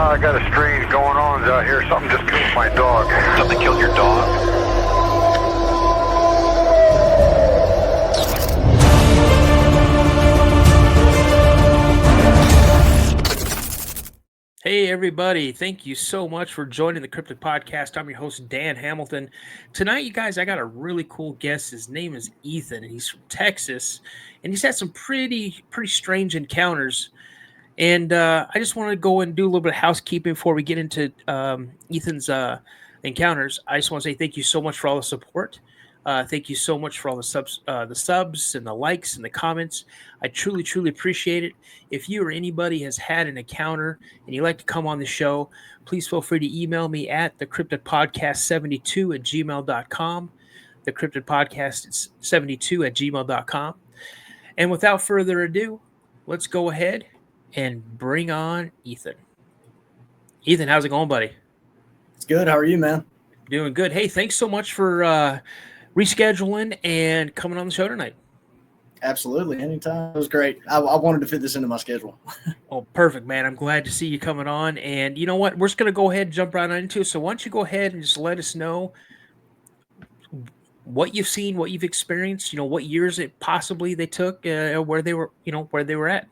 I got a strange going on out here. Something just killed my dog. Something killed your dog? Hey everybody, thank you so much for joining the Cryptid Podcast. I'm your host, Dan Hamilton. Tonight, you guys, I got a really cool guest. His name is Ethan, and he's from Texas, and he's had some pretty strange encounters. And I just want to go and do a little bit of housekeeping before we get into Ethan's encounters. I just want to say thank you so much for all the support. Thank you so much for all the subs and the likes and the comments. I truly appreciate it. If you or anybody has had an encounter and you'd like to come on the show, please feel free to email me at thecryptidpodcast72@gmail.com. Thecryptidpodcast72@gmail.com. And without further ado, let's go ahead and bring on Ethan. Ethan, how's it going, buddy? It's good. How are you, man? Doing good. Hey, thanks so much for rescheduling and coming on the show tonight. Absolutely. Anytime. It was great. I wanted to fit this into my schedule. Oh, perfect, man. I'm glad to see you coming on. And you know what? We're just going to go ahead and jump right into it. So why don't you go ahead and just let us know what you've seen, what you've experienced, what years it possibly they took, where they were at.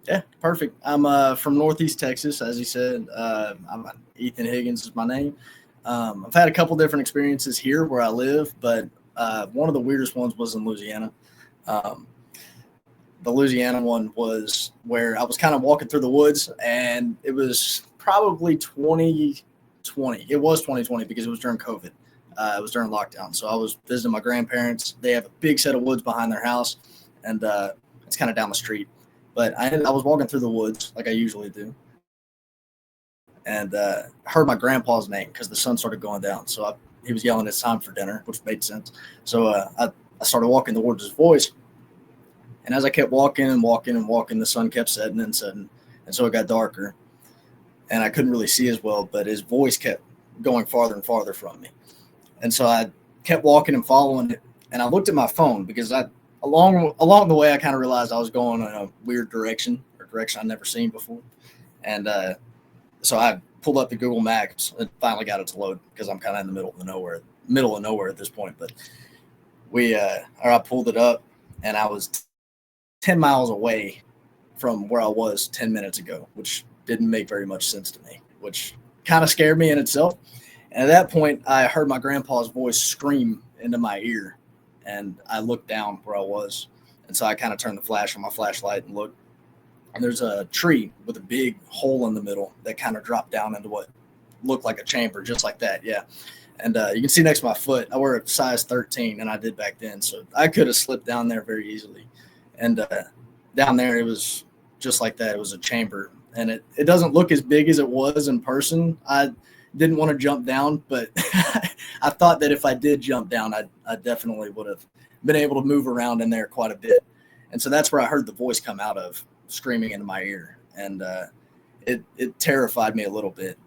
Yeah, perfect. I'm from Northeast Texas, as you said. I'm Ethan Higgins is my name. I've had a couple different experiences here where I live, but one of the weirdest ones was in Louisiana. The Louisiana one was where I was kind of walking through the woods, and it was probably 2020. It was 2020 because it was during COVID. It was during lockdown. So I was visiting my grandparents. They have a big set of woods behind their house, and it's kind of down the street. But I was walking through the woods like I usually do, and heard my grandpa's name because the sun started going down. So he was yelling, "It's time for dinner," which made sense. So I started walking towards his voice. And as I kept walking, the sun kept setting and setting. And so it got darker. And I couldn't really see as well, but his voice kept going farther and farther from me. And so I kept walking and following it. And I looked at my phone because along the way, I kind of realized I was going in a weird direction, or direction I'd never seen before. And so I pulled up the Google Maps and finally got it to load because I'm kind of in the middle of nowhere at this point. But I pulled it up, and I was 10 miles away from where I was 10 minutes ago, which didn't make very much sense to me, which kind of scared me in itself. And at that point, I heard my grandpa's voice scream into my ear, and I looked down where I was. And so I kind of turned the flash on my flashlight and looked, and there's a tree with a big hole in the middle that kind of dropped down into what looked like a chamber, just like that. Yeah. And you can see next to my foot, I wear a size 13, and I did back then. So I could have slipped down there very easily. And down there, it was just like that. It was a chamber. And it doesn't look as big as it was in person. I didn't want to jump down, but I thought that if I did jump down, I definitely would have been able to move around in there quite a bit. And so that's where I heard the voice come out of, screaming into my ear. And it terrified me a little bit.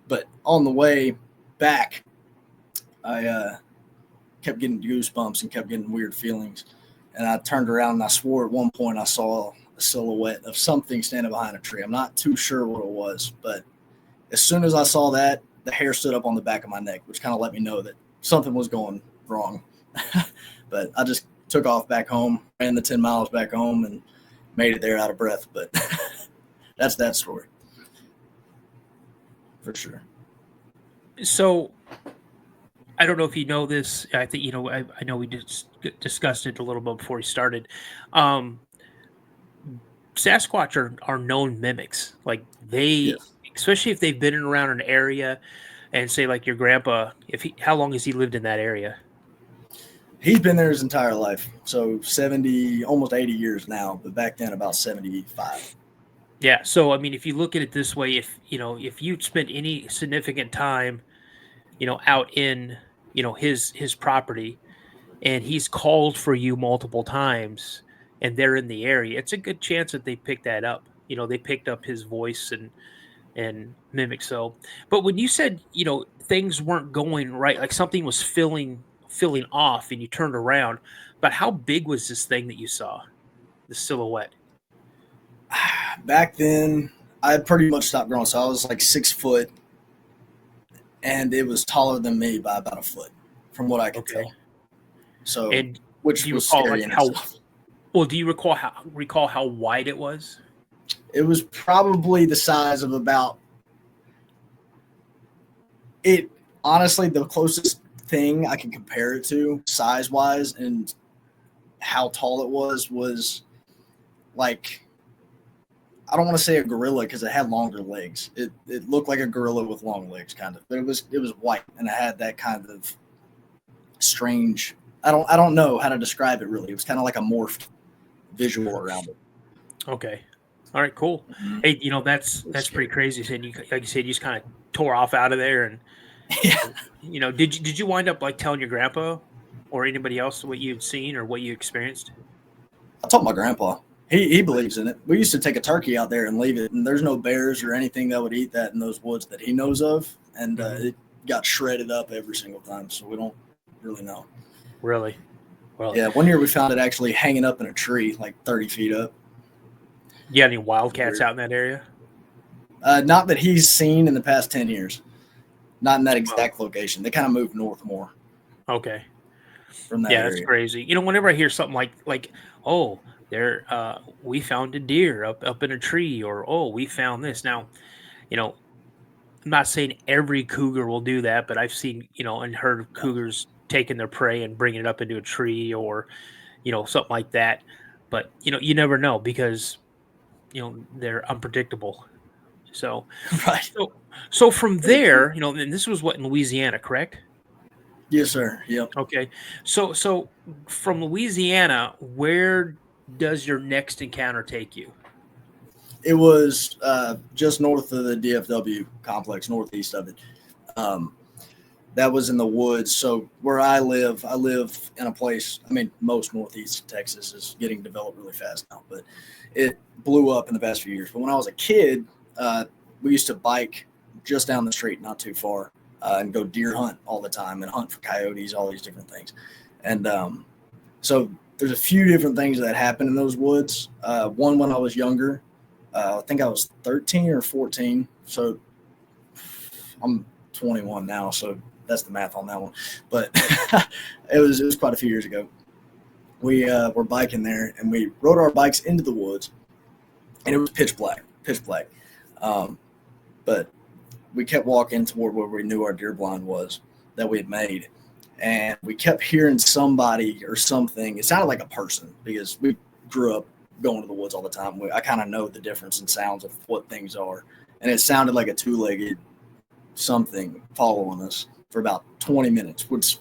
But on the way back, I kept getting goosebumps and kept getting weird feelings. And I turned around and I swore at one point I saw a silhouette of something standing behind a tree. I'm not too sure what it was, but as soon as I saw that, the hair stood up on the back of my neck, which kind of let me know that something was going wrong. But I just took off back home, ran the 10 miles back home, and made it there out of breath. But that's that story. For sure. So I don't know if you know this. I think, I know we just discussed it a little bit before we started. Sasquatch are known mimics. Like Yes. Especially if they've been around an area, and say like your grandpa, how long has he lived in that area? He's been there his entire life. So 70, almost 80 years now, but back then about 75. Yeah. So, I mean, if you look at it this way, if you'd spent any significant time, out in, his property, and he's called for you multiple times and they're in the area, it's a good chance that they picked that up. They picked up his voice and mimic. So, but when you said, things weren't going right, like something was filling off and you turned around, but how big was this thing that you saw, the silhouette? Back then, I had pretty much stopped growing. So I was like 6 foot, and it was taller than me by about a foot, from what I could tell. So, And which do you was recall scary like in how? itself. Well, do you recall how wide it was? It was probably the size of about it. Honestly, the closest thing I can compare it to, size wise, and how tall it was like, I don't want to say a gorilla because it had longer legs. It looked like a gorilla with long legs, kind of. But it was white, and it had that kind of strange. I don't know how to describe it really. It was kind of like a morphed visual around it. Okay. All right. Cool. Mhm. Hey, that's pretty crazy. Like you said, you just kind of tore off out of there, and Yeah, did you wind up like telling your grandpa or anybody else what you'd seen or what you experienced? I told my grandpa. He believes in it. We used to take a turkey out there and leave it, and there's no bears or anything that would eat that in those woods that he knows of, and it got shredded up every single time. So we don't really know. Really? Well, Yeah, one year we found it actually hanging up in a tree, like 30 feet up. you got any wildcats out in that area? Not that he's seen in the past 10 years. Not in that Oh, exact location. They kind of moved north more okay. from that Yeah, that's area. crazy. Whenever I hear something like, oh, we found a deer up in a tree, or oh, we found this. Now, I'm not saying every cougar will do that, but I've seen, and heard of cougars taking their prey and bringing it up into a tree or, something like that. But, you never know because, they're unpredictable. So, Right. so, so from there, and this was what in Louisiana, correct? Yes, sir. Yep. Okay. So from Louisiana, where does your next encounter take you? It was just north of the DFW complex, northeast of it. Um, that was in the woods. So where I live in a place, I mean, most northeast Texas is getting developed really fast now, but it blew up in the past few years. But when I was a kid, we used to bike just down the street, not too far, and go deer hunt all the time and hunt for coyotes, all these different things. And so there's a few different things that happened in those woods. One when I was younger, I think I was 13 or 14. So I'm 21 now, so that's the math on that one. But it was quite a few years ago. We were biking there, and we rode our bikes into the woods, and it was pitch black. But we kept walking toward where we knew our deer blind was that we had made, and we kept hearing somebody or something. It sounded like a person because we grew up going to the woods all the time. I kind of know the difference in sounds of what things are, and it sounded like a two-legged something following us for about 20 minutes, which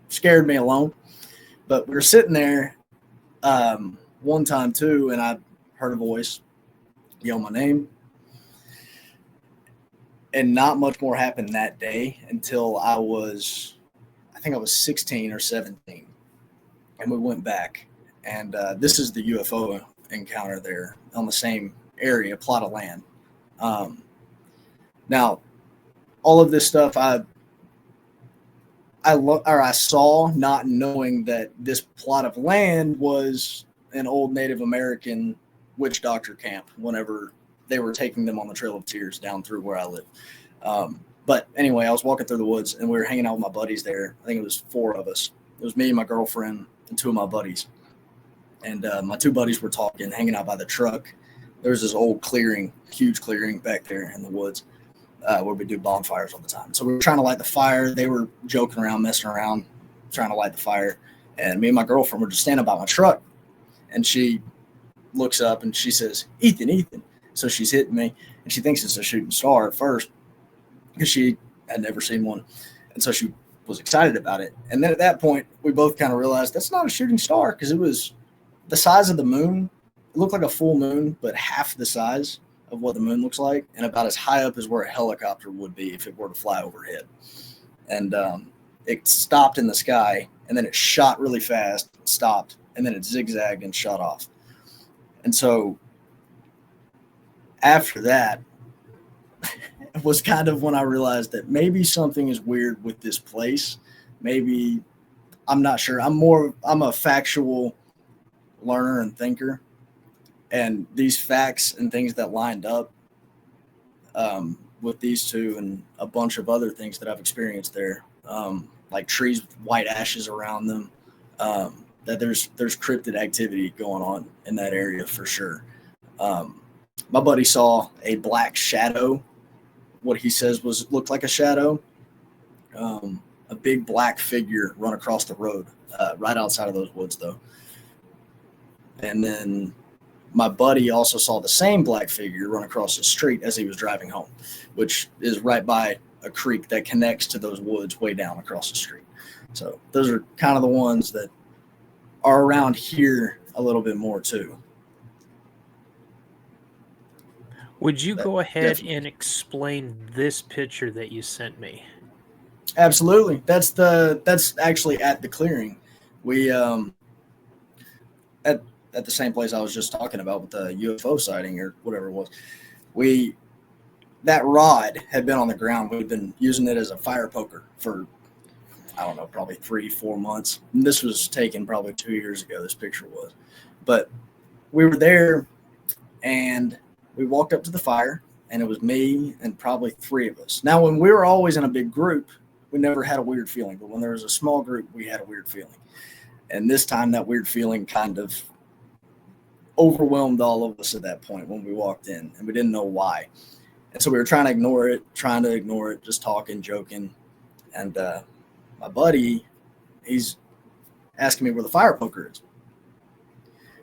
scared me alone. But we were sitting there one time too, and I heard a voice yell my name. And not much more happened that day until I think I was 16 or 17. And we went back. And this is the UFO encounter there on the same area, plot of land. Now, all of this stuff I saw, not knowing that this plot of land was an old Native American witch doctor camp whenever they were taking them on the Trail of Tears down through where I live. But anyway, I was walking through the woods, and we were hanging out with my buddies there. I think it was 4 of us. It was me, my girlfriend, and 2 of my buddies. And my 2 buddies were talking, hanging out by the truck. There was this old clearing, huge clearing back there in the woods where we do bonfires all the time. So we were trying to light the fire. They were joking around, messing around, trying to light the fire. And me and my girlfriend were just standing by my truck. And she looks up, and she says, Ethan. So she's hitting me, and she thinks it's a shooting star at first because she had never seen one. And so she was excited about it. And then at that point, we both kind of realized that's not a shooting star because it was the size of the moon. It looked like a full moon, but half the size of what the moon looks like, and about as high up as where a helicopter would be if it were to fly overhead. And it stopped in the sky, and then it shot really fast, stopped, and then it zigzagged and shot off. And so after that was kind of when I realized that maybe something is weird with this place. Maybe, I'm not sure. I'm a factual learner and thinker. And these facts and things that lined up with these two and a bunch of other things that I've experienced there, like trees with white ashes around them, that there's cryptid activity going on in that area for sure. My buddy saw a black shadow, what he says looked like a shadow, a big black figure run across the road, right outside of those woods though. And then my buddy also saw the same black figure run across the street as he was driving home, which is right by a creek that connects to those woods way down across the street. So those are kind of the ones that are around here a little bit more too. Would you go ahead definitely. and explain this picture that you sent me? Absolutely. That's actually at the clearing. We at the same place I was just talking about with the UFO sighting or whatever it was. That rod had been on the ground. We'd been using it as a fire poker for, I don't know, probably 3-4 months. And this was taken probably 2 years ago, this picture was. But we were there and we walked up to the fire and it was me and probably 3 of us. Now, when we were always in a big group, we never had a weird feeling. But when there was a small group, we had a weird feeling. And this time that weird feeling kind of overwhelmed all of us at that point when we walked in, and we didn't know why. And so we were trying to ignore it, just talking, joking. And my buddy, he's asking me where the fire poker is.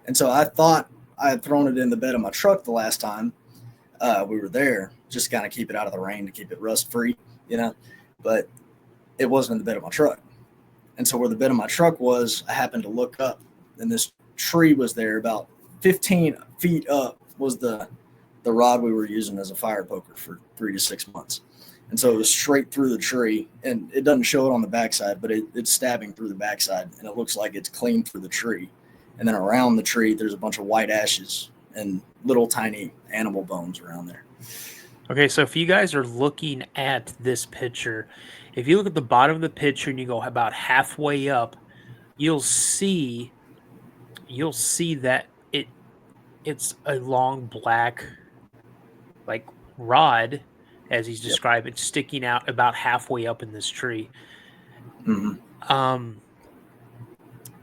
And so I thought I had thrown it in the bed of my truck the last time we were there, just kind of keep it out of the rain, to keep it rust free, but it wasn't in the bed of my truck. And so where the bed of my truck was, I happened to look up, and this tree was there about 15 feet up was the rod we were using as a fire poker for 3 to 6 months. And so it was straight through the tree, and it doesn't show it on the backside, but it's stabbing through the backside, and it looks like it's clean through the tree. And then around the tree, there's a bunch of white ashes and little tiny animal bones around there. Okay, so if you guys are looking at this picture, if you look at the bottom of the picture and you go about halfway up, you'll see that it's a long black like rod, as he's described it, sticking out about halfway up in this tree. Mm-hmm.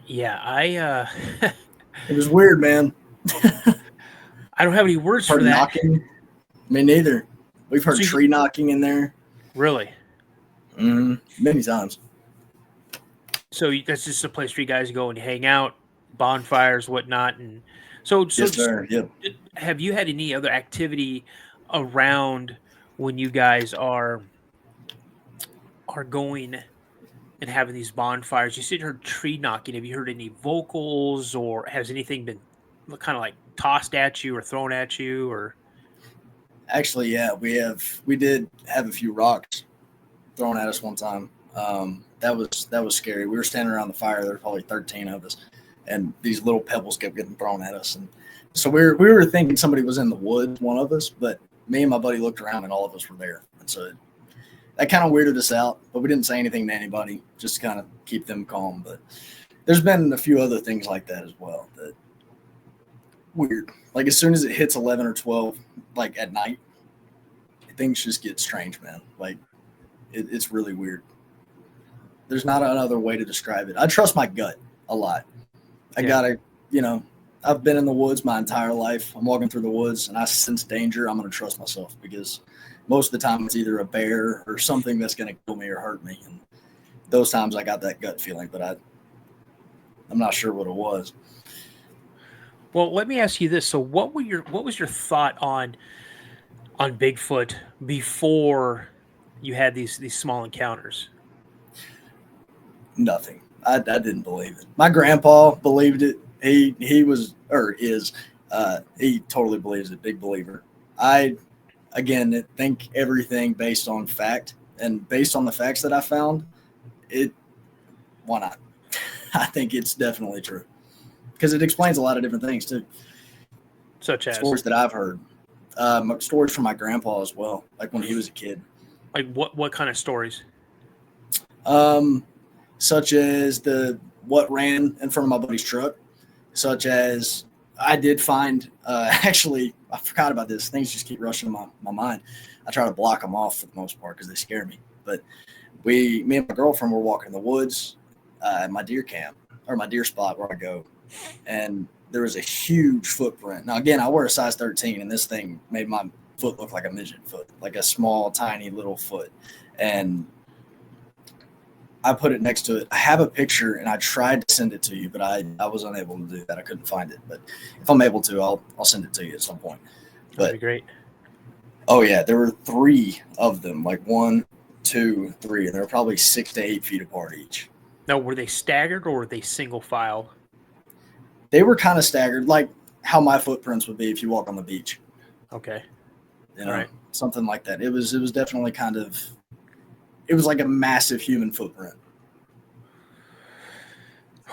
Yeah, it was weird, man. I don't have any words for that. Knocking. Me neither. We've heard tree knocking in there. Really? Mm-hmm. Many times. So that's just a place where you guys go and hang out, bonfires, whatnot, and so yes, sir. Yep. Have you had any other activity around when you guys are going and having these bonfires? You said you heard tree knocking. Have you heard any vocals, or has anything been kind of like tossed at you or thrown at you? Or actually, yeah, we did have a few rocks thrown at us one time. That was scary. We were standing around the fire. There were probably 13 of us, and these little pebbles kept getting thrown at us. And so we were thinking somebody was in the woods, one of us, but me and my buddy looked around and all of us were there. And so that kind of weirded us out, but we didn't say anything to anybody, just to kind of keep them calm. But there's been a few other things like that as well. That weird. Like as soon as it hits 11 or 12, like at night, things just get strange, man. Like it's really weird. There's not another way to describe it. I trust my gut a lot. I've been in the woods my entire life. I'm walking through the woods and I sense danger. I'm going to trust myself because most of the time it's either a bear or something that's going to kill me or hurt me. And those times I got that gut feeling, but I'm not sure what it was. Well, let me ask you this. So what was your thought on Bigfoot before you had these small encounters? Nothing. I didn't believe it. My grandpa believed it. He totally believes it. Big believer. I think everything based on fact, and based on the facts that I found, why not? I think it's definitely true because it explains a lot of different things too. Such as stories that I've heard, stories from my grandpa as well, like when he was a kid. Like what kind of stories? Such as what ran in front of my buddy's truck, such as I did find actually I forgot about this. Things just keep rushing in my mind. I try to block them off for the most part because they scare me. But me and my girlfriend were walking in the woods at my deer camp, or my deer spot where I go. And there was a huge footprint. Now, again, I wear a size 13, and this thing made my foot look like a midget foot, like a small, tiny little foot. And I put it next to it. I have a picture, and I tried to send it to you, but I was unable to do that. I couldn't find it. But if I'm able to, I'll send it to you at some point. That'd be great. Oh, yeah. There were 3 of them, like 1, 2, 3, and they were probably 6 to 8 feet apart each. Now, were they staggered or were they single file? They were kind of staggered, like how my footprints would be if you walk on the beach. Okay. You know, right. Something like that. It was definitely it was like a massive human footprint.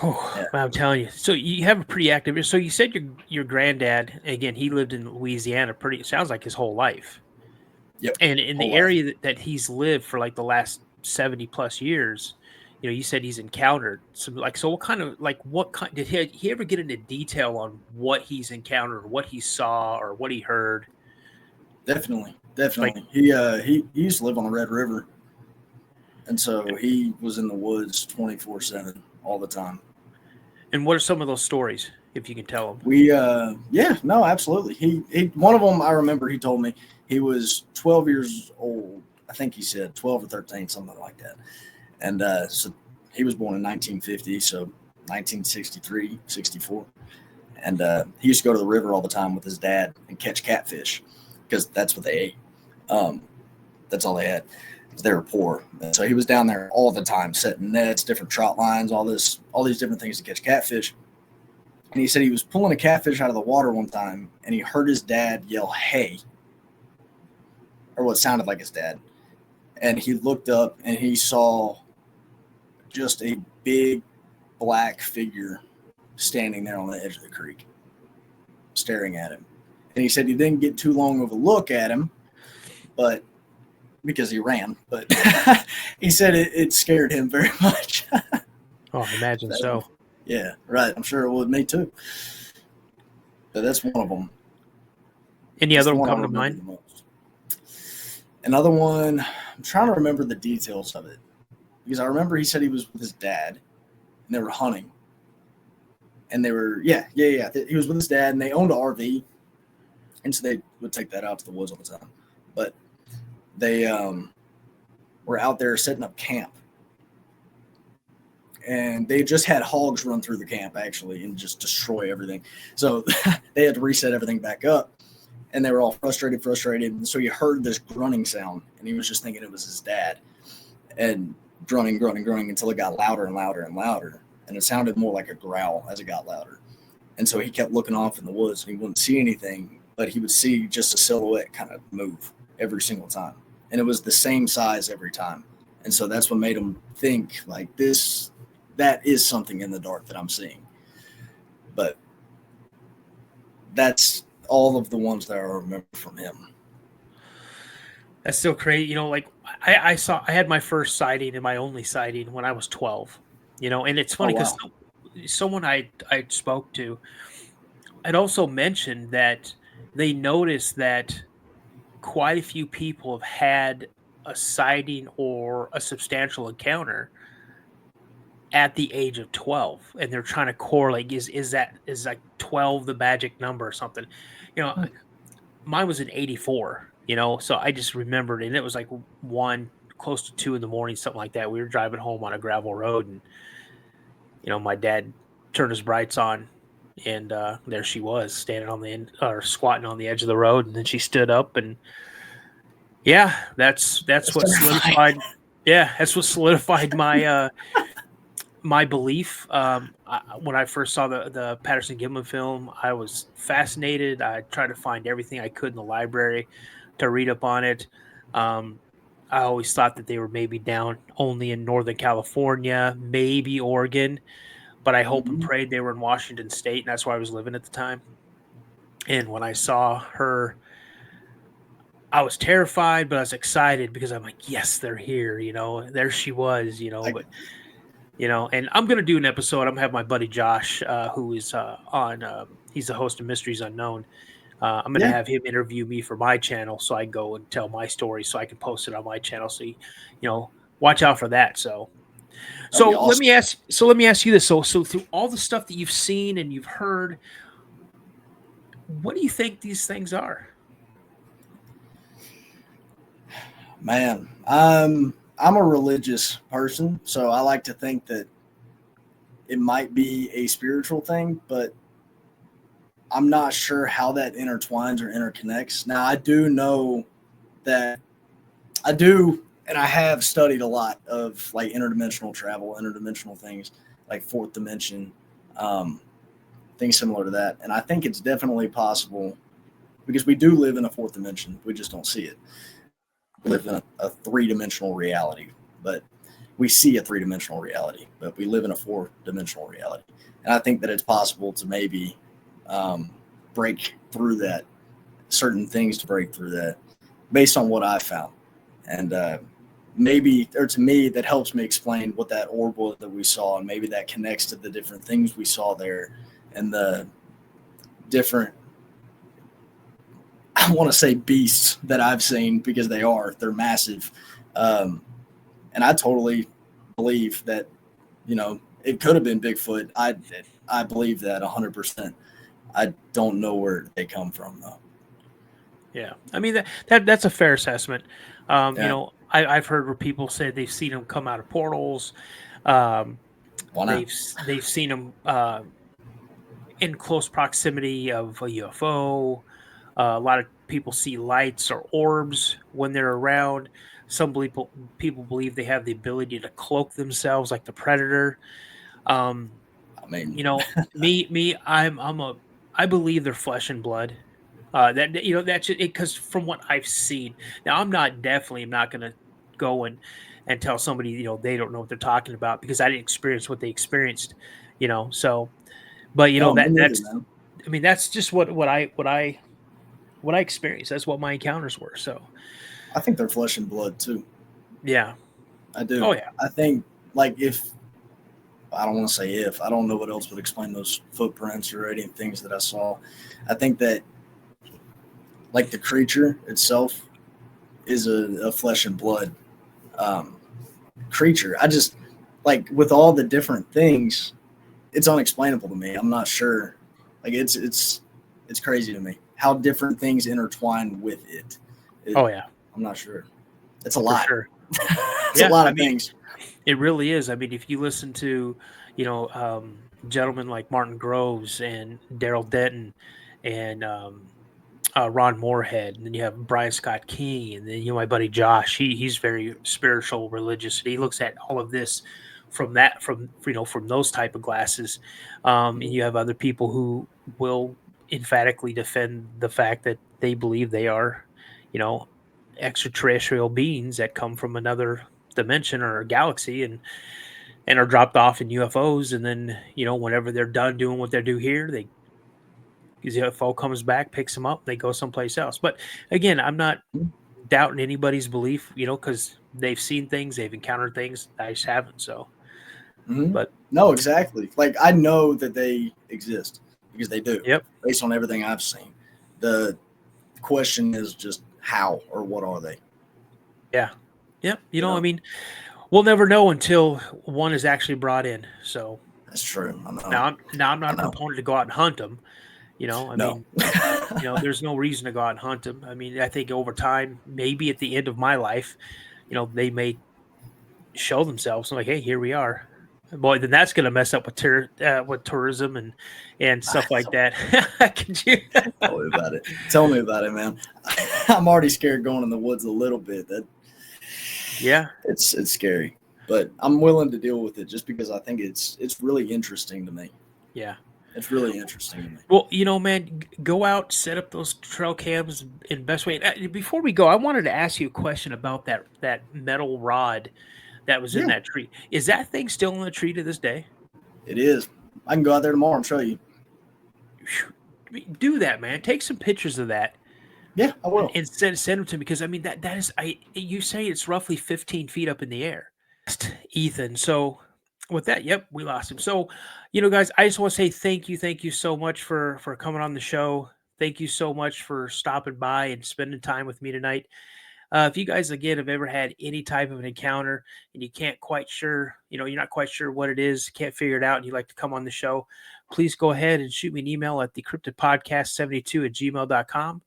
Oh, Yeah. I'm telling you. So you have a pretty active. So you said your granddad, again, he lived in Louisiana. It sounds like his whole life. Yep. And in the area that he's lived for like the last 70 plus years, you know, you said he's encountered some so what kind did he ever get into detail on what he's encountered, or what he saw, or what he heard? Definitely. He used to live on the Red River, and so he was in the woods 24/7 all the time. And what are some of those stories, if you can tell them? Absolutely. He one of them I remember. He told me he was 12 years old. I think he said 12 or 13, something like that. And so he was born in 1950, so 1963, 64. And he used to go to the river all the time with his dad and catch catfish because that's what they ate. That's all they had. They were poor. And so he was down there all the time, setting nets, different trout lines, all these different things to catch catfish. And he said he was pulling a catfish out of the water one time, and he heard his dad yell, "Hey," or what sounded like his dad. And he looked up and he saw just a big black figure standing there on the edge of the creek, staring at him. And he said he didn't get too long of a look at him, but because he ran, but he said it scared him very much. Oh, I imagine so. Yeah, right. I'm sure it would me too. But that's one of them. Any other one come to mind? Another one, I'm trying to remember the details of it. Because I remember he said he was with his dad, and they were hunting. And they were, He was with his dad, and they owned an RV. And so they would take that out to the woods all the time. But they were out there setting up camp. And they just had hogs run through the camp, actually, and just destroy everything. So they had to reset everything back up. And they were all frustrated. And so he heard this grunting sound, and he was just thinking it was his dad. And grunting until it got louder and louder and louder. And it sounded more like a growl as it got louder. And so he kept looking off in the woods, and he wouldn't see anything, but he would see just a silhouette kind of move every single time. And it was the same size every time. And so that's what made him think, like, that is something in the dark that I'm seeing. But that's all of the ones that I remember from him. That's still crazy. You know, like I had my first sighting and my only sighting when I was 12, you know, and it's funny because someone I spoke to had also mentioned that they noticed that quite a few people have had a sighting or a substantial encounter at the age of 12, and they're trying to correlate is like 12 the magic number or something. You know, mine was in 84, you know, so I just remembered, and it was like 1 close to 2 in the morning, something like that. We were driving home on a gravel road, and you know, my dad turned his brights on, and there she was standing on the end, or squatting on the edge of the road, and then she stood up, and yeah, that's what solidified. Yeah, that's what solidified my my belief. When I first saw the Patterson Gimlin film, I was fascinated. I tried to find everything I could in the library to read up on it. I always thought that they were maybe down only in Northern California, maybe Oregon, but I hope and prayed they were in Washington State, and that's where I was living at the time. And when I saw her, I was terrified, but I was excited because I'm like, yes, they're here. You know, there she was, you know, but you know, and I'm going to do an episode. I'm going to have my buddy Josh, who is on, he's the host of Mysteries Unknown. I'm going to Yeah. have him interview me for my channel, so I can go and tell my story, so I can post it on my channel. So watch out for that. So That'd be so let awesome. me ask. So let me ask you this. So through all the stuff that you've seen and you've heard, what do you think these things are? Man, I'm a religious person, so I like to think that it might be a spiritual thing, but I'm not sure how that intertwines or interconnects. Now, I do know that and I have studied a lot of like interdimensional travel, interdimensional things like fourth dimension, things similar to that. And I think it's definitely possible because we do live in a fourth dimension. We just don't see it. We live in a three-dimensional reality, but we see a three-dimensional reality, but we live in a four-dimensional reality. And I think that it's possible to maybe break through that, certain things to break through that based on what I've found. And maybe, or to me, that helps me explain what that orb was that we saw, and maybe that connects to the different things we saw there and the different, I want to say beasts that I've seen, because they're massive. And I totally believe that, it could have been Bigfoot. I believe that 100%. I don't know where they come from though. Yeah, I mean that's a fair assessment. Yeah. I've heard where people say they've seen them come out of portals. Why not? They've seen them in close proximity of a UFO. A lot of people see lights or orbs when they're around. Some people believe they have the ability to cloak themselves like the Predator. Um, I mean, I believe they're flesh and blood. That's it, because from what I've seen. Now, I'm not going to go and tell somebody they don't know what they're talking about, because I didn't experience what they experienced. So, but no, me neither, that's, man. I mean, that's just what I experienced. That's what my encounters were. So I think they're flesh and blood too. yeah. I do. Oh yeah. I think, like, I don't want to say if, I don't know what else would explain those footprints or any things that I saw. I think that, like, the creature itself is a flesh and blood creature. I just, like, with all the different things, it's unexplainable to me. I'm not sure. Like, it's crazy to me how different things intertwine with it. Oh yeah. I'm not sure. It's a For lot. sure. It's a lot of things. It really is. I mean, if you listen to, gentlemen like Martin Groves and Daryl Denton and Ron Moorhead, and then you have Brian Scott Key, and then my buddy Josh. He's very spiritual, religious. And he looks at all of this from those type of glasses. And you have other people who will emphatically defend the fact that they believe they are, extraterrestrial beings that come from another dimension or a galaxy, and are dropped off in UFOs, and then whenever they're done doing what they do here, the UFO comes back, picks them up, they go someplace else. But again, I'm not doubting anybody's belief, because they've seen things, they've encountered things. I just haven't. So, but no, exactly. Like, I know that they exist because they do. yep, Based on everything I've seen. The question is just how or what are they? yeah, yep. I mean, we'll never know until one is actually brought in. So That's true. I know. now I'm not a proponent to go out and hunt them. I No. mean, there's no reason to go out and hunt them. I mean, I think over time, maybe at the end of my life, they may show themselves like, hey, here we are. Boy, then that's going to mess up with tourism and stuff like that. Could you? Tell me about it. Tell me about it, man. I'm already scared going in the woods a little bit. Yeah, it's scary, but I'm willing to deal with it just because I think it's really interesting to me. Yeah. It's really interesting to me. Well, man, go out, set up those trail cams in best way. Before we go, I wanted to ask you a question about that metal rod that was in that tree. Is that thing still in the tree to this day? It is. I can go out there tomorrow and show you. Do that, man. Take some pictures of that. Yeah, I will. And send them to me, because I mean that is you say it's roughly 15 feet up in the air. Ethan. So with that, yep, we lost him. So, guys, I just want to say thank you so much for coming on the show. thank you so much for stopping by and spending time with me tonight. If you guys, again, have ever had any type of an encounter and you can't quite sure, you're not quite sure what it is, can't figure it out, and you'd like to come on the show, please go ahead and shoot me an email at thecryptidpodcast72@gmail.com.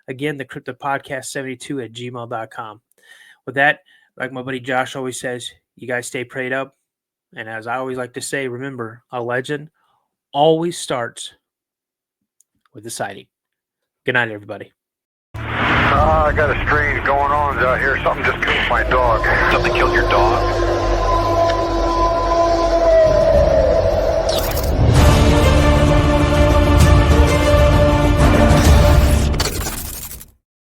Again, thecryptidpodcast72@gmail.com. With that, like my buddy Josh always says, you guys stay prayed up. And as I always like to say, remember, a legend always starts with a sighting. Good night, everybody. I got a strange going on out here. Something just killed my dog. Something killed your dog?